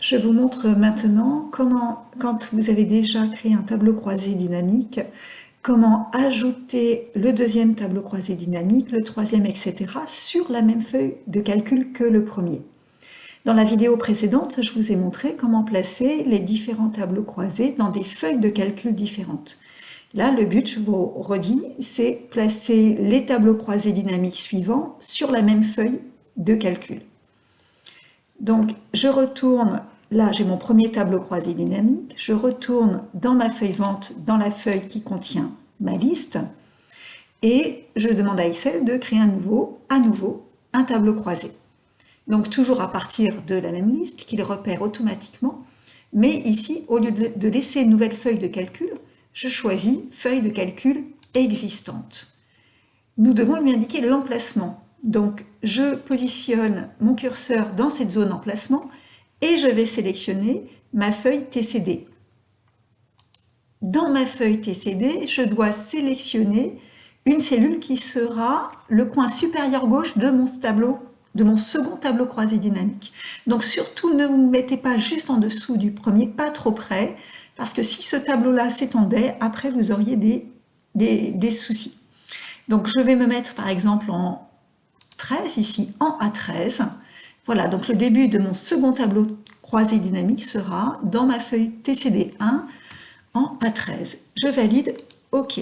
Je vous montre maintenant comment, quand vous avez déjà créé un tableau croisé dynamique, comment ajouter le deuxième tableau croisé dynamique, le troisième, etc. sur la même feuille de calcul que le premier. Dans la vidéo précédente, je vous ai montré comment placer les différents tableaux croisés dans des feuilles de calcul différentes. Là, le but, je vous redis, c'est placer les tableaux croisés dynamiques suivants sur la même feuille de calcul. Donc, je retourne, là j'ai mon premier tableau croisé dynamique, je retourne dans ma feuille vente, dans la feuille qui contient ma liste, et je demande à Excel de créer à nouveau un tableau croisé. Donc toujours à partir de la même liste qu'il repère automatiquement, mais ici, au lieu de laisser une nouvelle feuille de calcul, je choisis feuille de calcul existante. Nous devons lui indiquer l'emplacement. Donc, je positionne mon curseur dans cette zone emplacement et je vais sélectionner ma feuille TCD. Dans ma feuille TCD, je dois sélectionner une cellule qui sera le coin supérieur gauche de mon tableau, de mon second tableau croisé dynamique. Donc surtout, ne vous mettez pas juste en dessous du premier, pas trop près, parce que si ce tableau-là s'étendait, après vous auriez des soucis. Donc je vais me mettre par exemple en 13, ici en A13. Voilà, donc le début de mon second tableau croisé dynamique sera dans ma feuille TCD1 en A13. Je valide OK.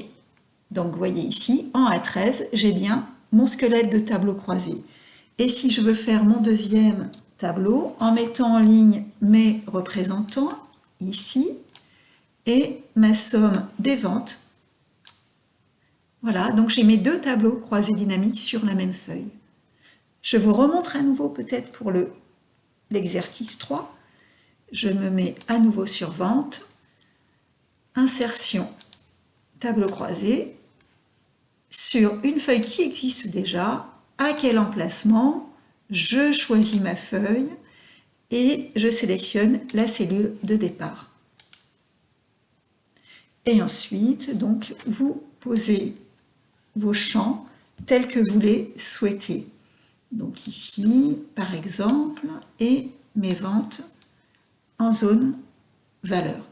Donc vous voyez ici, en A13, j'ai bien mon squelette de tableau croisé. Et si je veux faire mon deuxième tableau, en mettant en ligne mes représentants, ici, et ma somme des ventes, voilà, donc j'ai mes deux tableaux croisés dynamiques sur la même feuille. Je vous remontre à nouveau peut-être pour l'exercice 3. Je me mets à nouveau sur vente, insertion, tableau croisé, sur une feuille qui existe déjà, à quel emplacement, je choisis ma feuille et je sélectionne la cellule de départ. Et ensuite, donc, vous posez vos champs tels que vous les souhaitez. Donc ici, par exemple, et mes ventes en zone valeur.